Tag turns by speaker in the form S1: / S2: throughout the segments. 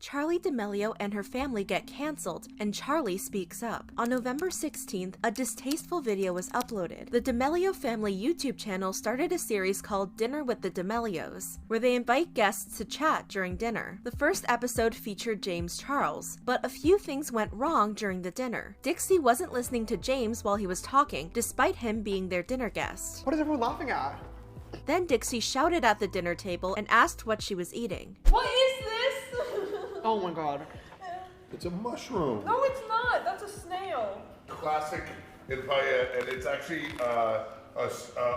S1: Charli D'Amelio and her family get cancelled, and Charli speaks up. On November 16th, a distasteful video was uploaded. The D'Amelio family YouTube channel started a series called Dinner with the D'Amelios, where they invite guests to chat during dinner. The first episode featured James Charles, but a few things went wrong during the dinner. Dixie wasn't listening to James while he was talking, despite him being their dinner guest.
S2: What is everyone laughing at?
S1: Then Dixie shouted at the dinner table and asked what she was eating.
S3: What is this?
S2: Oh my god.
S4: It's a mushroom.
S3: No, it's not. That's a snail.
S4: Classic in paella, and it's actually a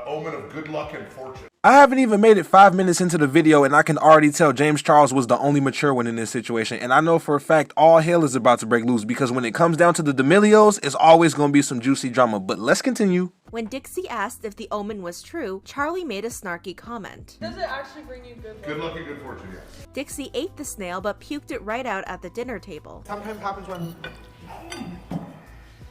S4: omen of good luck and fortune.
S5: I haven't even made it 5 minutes into the video and I can already tell James Charles was the only mature one in this situation, and I know for a fact all hell is about to break loose because when it comes down to the D'Amelios, it's always going to be some juicy drama, but let's continue.
S1: When Dixie asked if the omen was true, Charli made a snarky comment.
S3: Does it actually bring you good luck?
S4: Good luck and good fortune, yes.
S1: Dixie ate the snail but puked it right out at the dinner table.
S2: Sometimes happens when...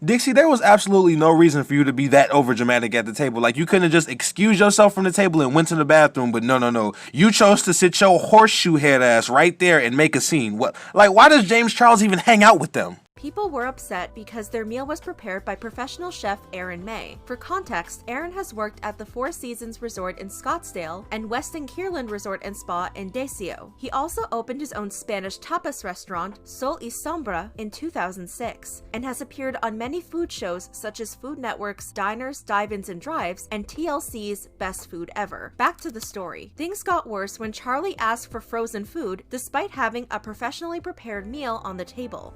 S5: Dixie, there was absolutely no reason for you to be that overdramatic at the table. Like, you couldn't have just excused yourself from the table and went to the bathroom, but no. You chose to sit your horseshoe head ass right there and make a scene. What? Like, why does James Charles even hang out with them?
S1: People were upset because their meal was prepared by professional chef Aaron May. For context, Aaron has worked at the Four Seasons Resort in Scottsdale and Westin Kierland Resort and Spa in Desio. He also opened his own Spanish tapas restaurant, Sol y Sombra, in 2006, and has appeared on many food shows such as Food Network's Diners, Dive-Ins and Drives and TLC's Best Food Ever. Back to the story. Things got worse when Charli asked for frozen food despite having a professionally prepared meal on the table.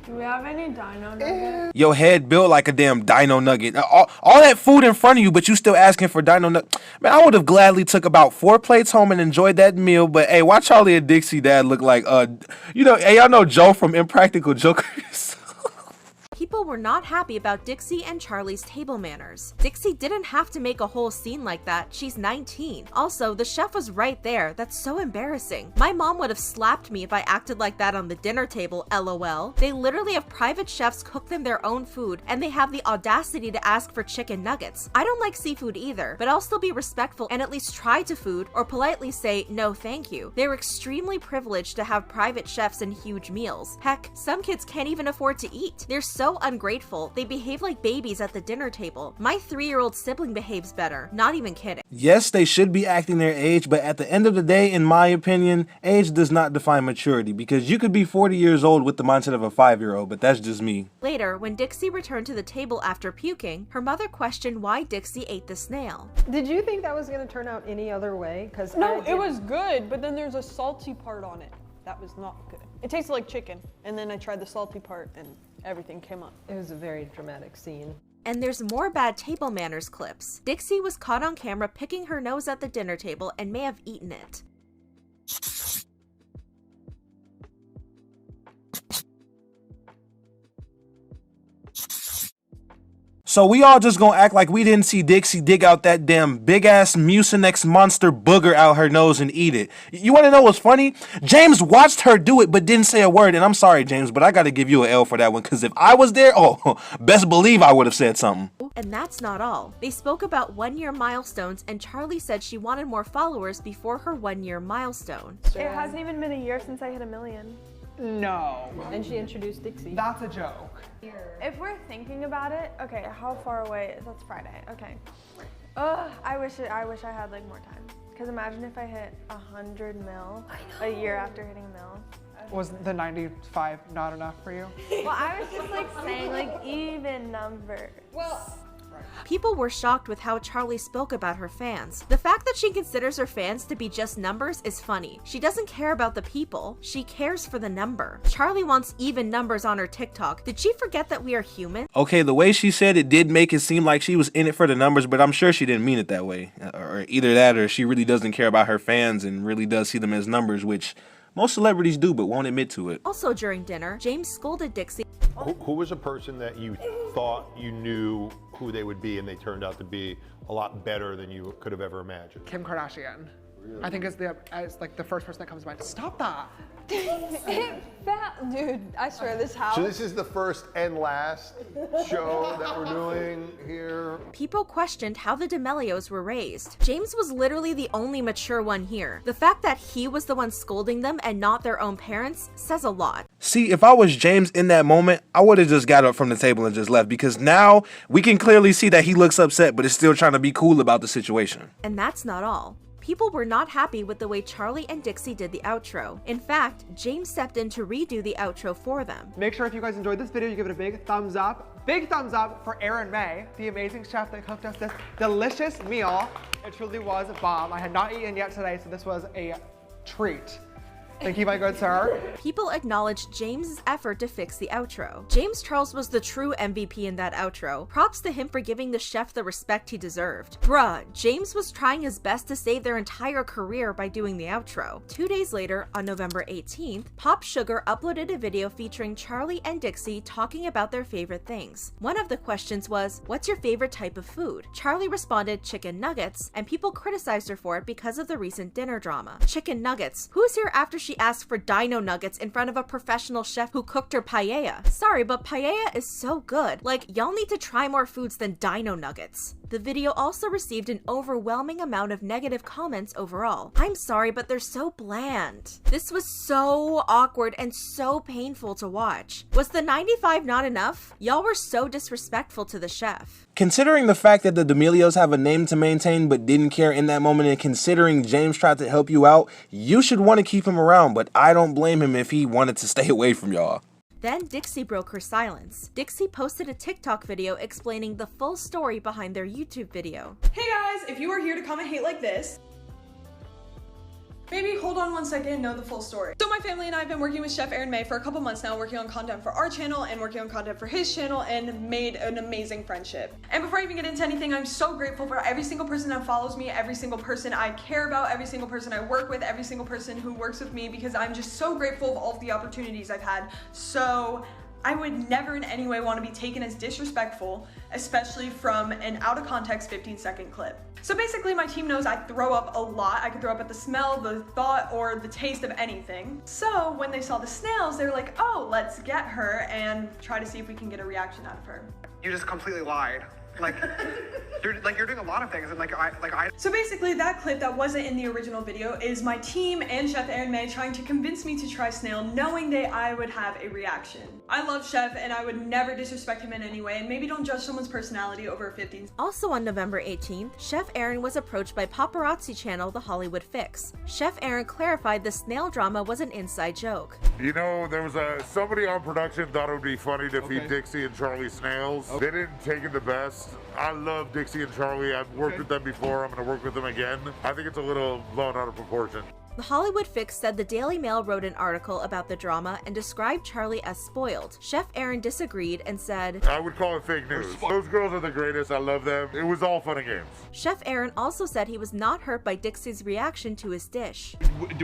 S3: Do we have any dino nuggets?
S5: Your head built like a damn dino nugget. All that food in front of you, but you still asking for dino nugget. Man, I would have gladly took about 4 plates home and enjoyed that meal, but hey, why Charli and Dixie dad look like, hey, y'all know Joe from Impractical Jokers?
S1: People were not happy about Dixie and Charli's table manners. Dixie didn't have to make a whole scene like that. She's 19. Also, the chef was right there. That's so embarrassing. My mom would have slapped me if I acted like that on the dinner table, LOL. They literally have private chefs cook them their own food, and they have the audacity to ask for chicken nuggets. I don't like seafood either, but I'll still be respectful and at least try to food or politely say no thank you. They're extremely privileged to have private chefs and huge meals. Heck, some kids can't even afford to eat. They're so ungrateful. They behave like babies at the dinner table. My 3-year-old sibling behaves better. Not even kidding.
S5: Yes, they should be acting their age, but at the end of the day, in my opinion, age does not define maturity, because you could be 40 years old with the mindset of a 5-year-old, but that's just me.
S1: Later, when Dixie returned to the table after puking, her mother questioned why Dixie ate the snail.
S6: Did you think that was going to turn out any other way? Because
S3: No, it was good, but then there's a salty part on it. That was not good. It tasted like chicken, and then I tried the salty part, and everything came up.
S6: It was a very dramatic scene.
S1: And there's more bad table manners clips. Dixie was caught on camera picking her nose at the dinner table and may have eaten it.
S5: So we all just gonna act like we didn't see Dixie dig out that damn big-ass Mucinex monster booger out her nose and eat it. You wanna know what's funny? James watched her do it but didn't say a word, and I'm sorry, James, but I gotta give you an L for that one, because if I was there, best believe I would have said something.
S1: And that's not all. They spoke about 1-year milestones, and Charli said she wanted more followers before her 1-year milestone.
S7: It hasn't even been a year since I hit 1 million.
S2: No.
S6: And she introduced Dixie.
S2: That's a joke.
S7: If we're thinking about it, okay, how far away? That's Friday. Okay. Ugh, I wish I had like more time. Cause imagine if I hit 100 mil a year after hitting a mil.
S2: Was the 95 not enough for you?
S7: Well, I was just like saying like even number.
S3: Well,
S1: People were shocked with how Charli spoke about her fans. The fact that she considers her fans to be just numbers is funny. She doesn't care about the people, she cares for the number. Charli wants even numbers on her TikTok. Did she forget that we are human?
S5: Okay, the way she said it did make it seem like she was in it for the numbers, but I'm sure she didn't mean it that way. Or either that or she really doesn't care about her fans and really does see them as numbers, which most celebrities do but won't admit to it.
S1: Also during dinner, James scolded Dixie.
S4: Who was a person that you thought you knew who they would be and they turned out to be a lot better than you could have ever imagined?
S2: Kim Kardashian. I think it's like the first person that comes to mind. Stop that.
S3: Dude, I swear this house.
S8: So this is the first and last show that we're doing here.
S1: People questioned how the D'Amelios were raised. James was literally the only mature one here. The fact that he was the one scolding them and not their own parents says a lot.
S5: See, if I was James in that moment, I would have just got up from the table and just left, because now we can clearly see that he looks upset but is still trying to be cool about the situation.
S1: And that's not all. People were not happy with the way Charli and Dixie did the outro. In fact, James stepped in to redo the outro for them.
S2: Make sure if you guys enjoyed this video, you give it a big thumbs up. Big thumbs up for Aaron May, the amazing chef that cooked us this delicious meal. It truly was a bomb. I had not eaten yet today, so this was a treat. Thank you, my good sir.
S1: People acknowledged James's effort to fix the outro. James Charles was the true MVP in that outro. Props to him for giving the chef the respect he deserved. Bruh, James was trying his best to save their entire career by doing the outro. 2 days later, on November 18th, Pop Sugar uploaded a video featuring Charli and Dixie talking about their favorite things. One of the questions was, what's your favorite type of food? Charli responded, chicken nuggets, and people criticized her for it because of the recent dinner drama. Chicken nuggets. Who's here after she asked for dino nuggets in front of a professional chef who cooked her paella? Sorry, but paella is so good. Like, y'all need to try more foods than dino nuggets. The video also received an overwhelming amount of negative comments overall. I'm sorry, but they're so bland. This was so awkward and so painful to watch. Was the 95 not enough? Y'all were so disrespectful to the chef.
S5: Considering the fact that the D'Amelios have a name to maintain but didn't care in that moment, and considering James tried to help you out, you should want to keep him around, but I don't blame him if he wanted to stay away from y'all.
S1: Then Dixie broke her silence. Dixie posted a TikTok video explaining the full story behind their YouTube video.
S9: Hey guys, if you are here to comment hate like this, maybe hold on 1 second and know the full story. So my family and I have been working with Chef Aaron May for a couple months now, working on content for our channel and working on content for his channel, and made an amazing friendship. And before I even get into anything, I'm so grateful for every single person that follows me, every single person I care about, every single person I work with, every single person who works with me, because I'm just so grateful of all of the opportunities I've had. So I would never in any way want to be taken as disrespectful, especially from an out of context 15-second clip. So basically my team knows I throw up a lot. I could throw up at the smell, the thought, or the taste of anything. So when they saw the snails, they were like, oh, let's get her and try to see if we can get a reaction out of her.
S2: You just completely lied. Like, you're doing a lot of things, and I.
S9: So basically, that clip that wasn't in the original video is my team and Chef Aaron May trying to convince me to try snail, knowing that I would have a reaction. I love Chef, and I would never disrespect him in any way, and maybe don't judge someone's personality over a 15.
S1: Also on November 18th, Chef Aaron was approached by paparazzi channel The Hollywood Fix. Chef Aaron clarified the snail drama was an inside joke.
S4: You know, there was somebody on production thought it would be funny to feed Dixie and Charli snails. They didn't take it the best. I love Dixie and Charli. I've worked with them before. I'm going to work with them again. I think it's a little blown out of proportion.
S1: The Hollywood Fix said the Daily Mail wrote an article about the drama and described Charli as spoiled. Chef Aaron disagreed and said,
S4: I would call it fake news. Those girls are the greatest. I love them. It was all fun and games.
S1: Chef Aaron also said he was not hurt by Dixie's reaction to his dish.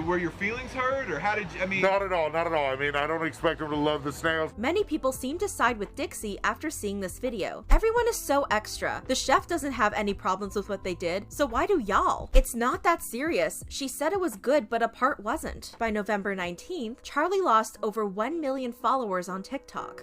S10: Were your feelings hurt, or how did you, I mean?
S4: Not at all, not at all. I mean, I don't expect them to love the snails.
S1: Many people seem to side with Dixie after seeing this video. Everyone is so extra. The chef doesn't have any problems with what they did, so why do y'all? It's not that serious. She said it was good, but a part wasn't. By November 19th, Charli lost over 1 million followers on TikTok.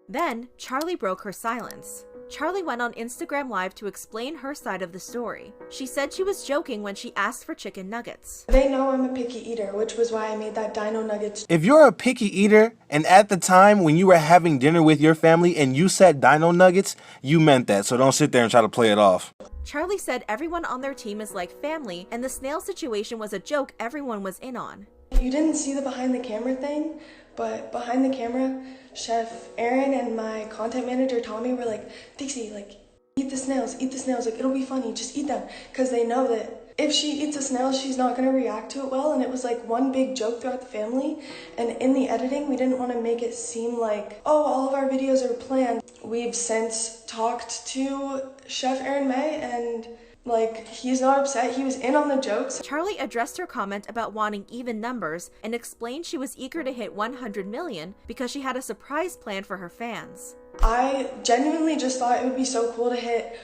S1: Then, Charli broke her silence. Charli went on Instagram Live to explain her side of the story. She said she was joking when she asked for chicken nuggets.
S11: They know I'm a picky eater, which was why I made that dino nuggets.
S5: If you're a picky eater, and at the time when you were having dinner with your family and you said dino nuggets, you meant that, so don't sit there and try to play it off.
S1: Charli said everyone on their team is like family, and the snail situation was a joke everyone was in on.
S11: You didn't see the behind the camera thing, but behind the camera, Chef Aaron and my content manager Tommy were like, Dixie, like, eat the snails, like, it'll be funny, just eat them. Because they know that if she eats a snail, she's not going to react to it well, and it was like one big joke throughout the family. And in the editing, we didn't want to make it seem like, oh, all of our videos are planned. We've since talked to Chef Aaron May, and like, he's not upset. He was in on the jokes.
S1: Charli addressed her comment about wanting even numbers and explained she was eager to hit 100 million because she had a surprise plan for her fans.
S11: I genuinely just thought it would be so cool to hit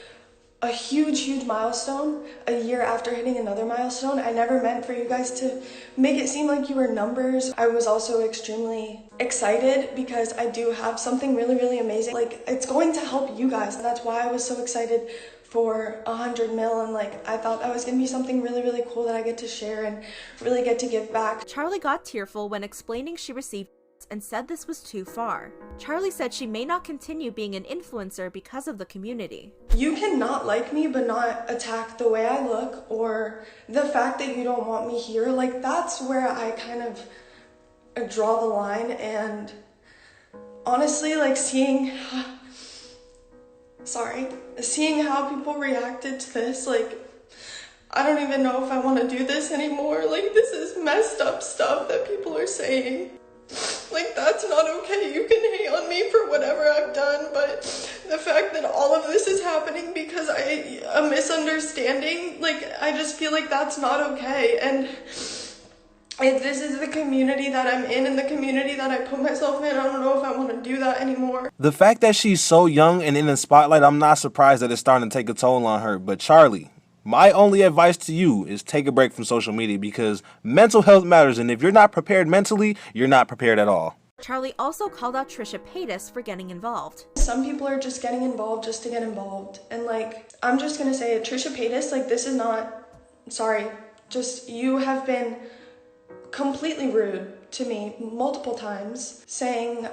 S11: a huge milestone a year after hitting another milestone. I never meant for you guys to make it seem like you were numbers. I was also extremely excited because I do have something really amazing. Like, it's going to help you guys. That's why I was so excited for 100 mil, and like I thought that was gonna be something really cool that I get to share and really get to give back.
S1: Charli got tearful when explaining she received and said this was too far. Charli said she may not continue being an influencer because of the community.
S11: You cannot like me but not attack the way I look or the fact that you don't want me here. Like, that's where I kind of draw the line. And honestly, like, seeing how people reacted to this, like, I don't even know if I want to do this anymore. Like, this is messed up stuff that people are saying. Like, that's not okay. You can hate on me for whatever I've done, but the fact that all of this is happening because a misunderstanding, like, I just feel like that's not okay. And if this is the community that I'm in and the community that I put myself in, I don't know if I want to do that anymore.
S5: The fact that she's so young and in the spotlight, I'm not surprised that it's starting to take a toll on her. But Charli, my only advice to you is take a break from social media because mental health matters, and if you're not prepared mentally, you're not prepared at all.
S1: Charli also called out Trisha Paytas for getting involved.
S11: Some people are just getting involved just to get involved. And like, I'm just gonna say it, Trisha Paytas, like, this is not, sorry, just, you have been completely rude to me multiple times, saying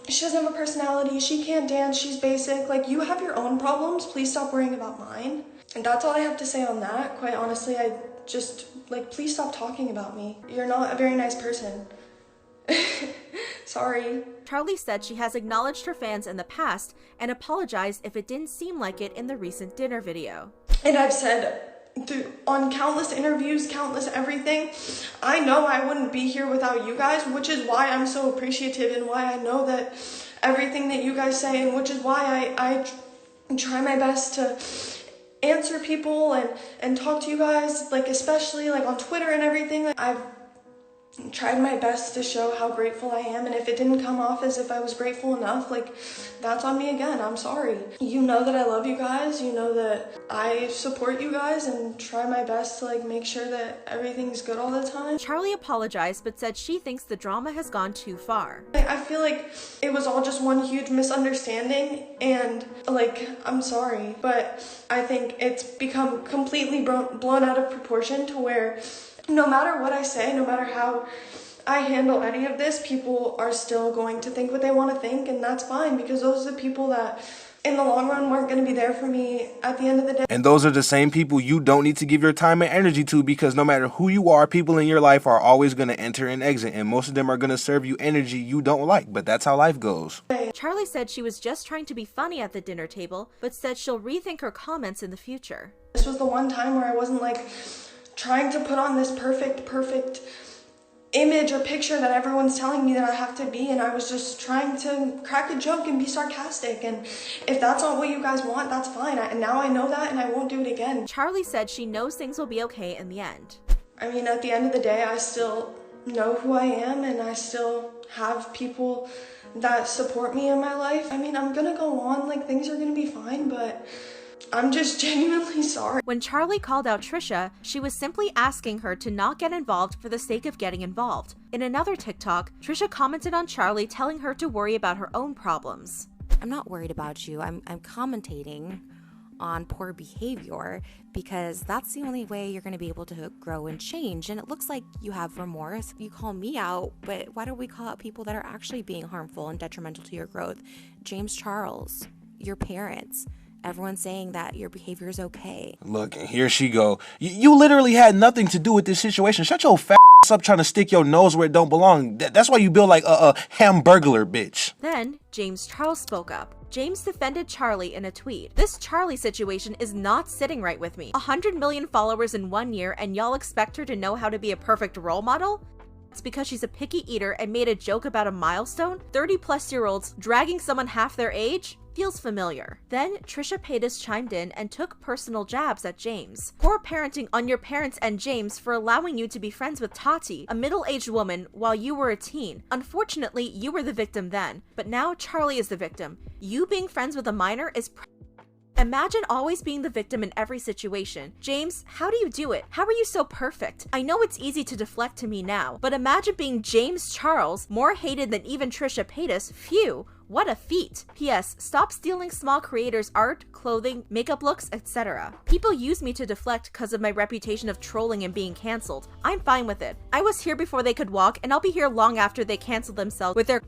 S11: she doesn't have a personality, she can't dance, she's basic. Like, you have your own problems, please stop worrying about mine. And that's all I have to say on that. Quite honestly, I just, like, please stop talking about me. You're not a very nice person. Sorry.
S1: Charli said she has acknowledged her fans in the past and apologized if it didn't seem like it in the recent dinner video.
S11: And I've said on countless interviews, countless everything, I know I wouldn't be here without you guys, which is why I'm so appreciative and why I know that everything that you guys say, and which is why I try my best to answer people and talk to you guys, like, especially like on Twitter and everything. Like, I've tried my best to show how grateful I am, and if it didn't come off as if I was grateful enough, like, that's on me again. I'm sorry. You know that I love you guys, you know that I support you guys and try my best to, like, make sure that everything's good all the time.
S1: Charli apologized but said she thinks the drama has gone too far.
S11: I feel like it was all just one huge misunderstanding, and, like, I'm sorry, but I think it's become completely blown out of proportion to where no matter what I say, no matter how I handle any of this, people are still going to think what they want to think, and that's fine, because those are the people that in the long run weren't going to be there for me at the end of the day.
S5: And those are the same people you don't need to give your time and energy to, because no matter who you are, people in your life are always going to enter and exit, and most of them are going to serve you energy you don't like, but that's how life goes.
S1: Charli said she was just trying to be funny at the dinner table, but said she'll rethink her comments in the future.
S11: This was the one time where I wasn't, like, trying to put on this perfect image or picture that everyone's telling me that I have to be, and I was just trying to crack a joke and be sarcastic, and if that's not what you guys want, that's fine. And now I know that, and I won't do it again.
S1: Charli said she knows things will be okay in the end.
S11: I mean, at the end of the day, I still know who I am, and I still have people that support me in my life. I mean, I'm gonna go on, like, things are gonna be fine, but I'm just genuinely sorry.
S1: When Charli called out Trisha, she was simply asking her to not get involved for the sake of getting involved. In another TikTok, Trisha commented on Charli, telling her to worry about her own problems.
S12: I'm not worried about you. I'm commentating on poor behavior because that's the only way you're going to be able to grow and change. And it looks like you have remorse. You call me out, but why don't we call out people that are actually being harmful and detrimental to your growth? James Charles, your parents. Everyone's saying that your behavior is okay.
S5: Look, and here she go. You literally had nothing to do with this situation. Shut your fat ass up trying to stick your nose where it don't belong. That's why you build like a hamburglar, bitch.
S1: Then, James Charles spoke up. James defended Charli in a tweet. This Charli situation is not sitting right with me. 100 million followers in 1 year, and y'all expect her to know how to be a perfect role model? It's because she's a picky eater and made a joke about a milestone? 30-plus-year-olds dragging someone half their age? Feels familiar. Then Trisha Paytas chimed in and took personal jabs at James. Poor parenting on your parents and James for allowing you to be friends with Tati, a middle-aged woman, while you were a teen. Unfortunately, you were the victim then, but now Charli is the victim. You being friends with a minor is Imagine always being the victim in every situation. James, how do you do it? How are you so perfect? I know it's easy to deflect to me now, but imagine being James Charles, more hated than even Trisha Paytas. Phew. What a feat. P.S. Stop stealing small creators' art, clothing, makeup looks, etc. People use me to deflect because of my reputation of trolling and being cancelled. I'm fine with it. I was here before they could walk, and I'll be here long after they cancel themselves with their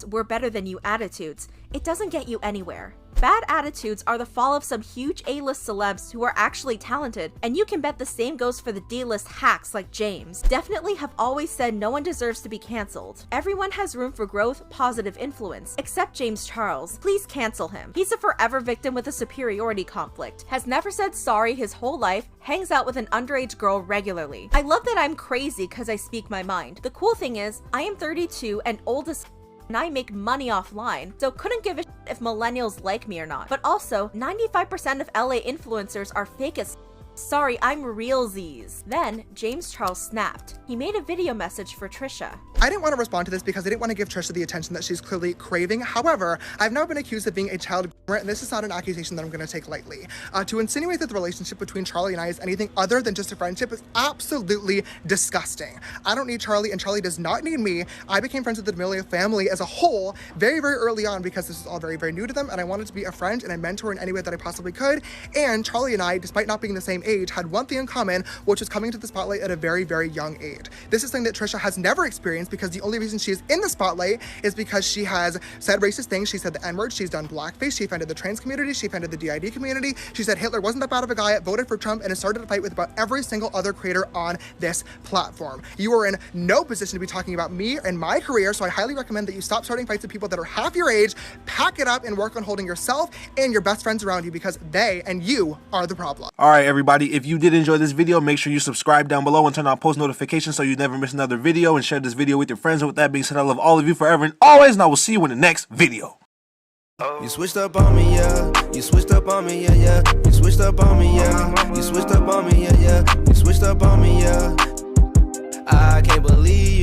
S1: "we're better than you" attitudes. It doesn't get you anywhere. Bad attitudes are the fall of some huge A-list celebs who are actually talented, and you can bet the same goes for the D-list hacks like James. Definitely have always said no one deserves to be cancelled. Everyone has room for growth, positive influence, except James Charles. Please cancel him. He's a forever victim with a superiority conflict, has never said sorry his whole life, hangs out with an underage girl regularly. I love that I'm crazy because I speak my mind. The cool thing is, I am 32 and old as and I make money offline, so couldn't give a shit if millennials like me or not. But also, 95% of LA influencers are fake as sorry, I'm realsies. Then, James Charles snapped. He made a video message for Trisha.
S2: I didn't want to respond to this because I didn't want to give Trisha the attention that she's clearly craving. However, I've now been accused of being a child groomer, and this is not an accusation that I'm going to take lightly. To insinuate that the relationship between Charli and I is anything other than just a friendship is absolutely disgusting. I don't need Charli, and Charli does not need me. I became friends with the D'Amelio family as a whole very, very early on because this is all very, very new to them, and I wanted to be a friend and a mentor in any way that I possibly could. And Charli and I, despite not being the same age, had one thing in common, which was coming to the spotlight at a very, very young age. This is something that Trisha has never experienced because the only reason she is in the spotlight is because she has said racist things. She said the N-word, she's done blackface, she offended the trans community, she offended the DID community, she said Hitler wasn't that bad of a guy, voted for Trump, and has started a fight with about every single other creator on this platform. You are in no position to be talking about me and my career, so I highly recommend that you stop starting fights with people that are half your age, pack it up, and work on holding yourself and your best friends around you because they and you are the problem.
S5: All right, everybody, if you did enjoy this video, make sure you subscribe down below and turn on post notifications so you never miss another video, and share this video with your friends. And with that being said, I love all of you forever and always, and I will see you in the next video.
S13: You switched up on me, yeah. You switched up on me, yeah, yeah. You switched up on me, yeah. You switched up on me, yeah, yeah. You switched up on me, yeah. I can't believe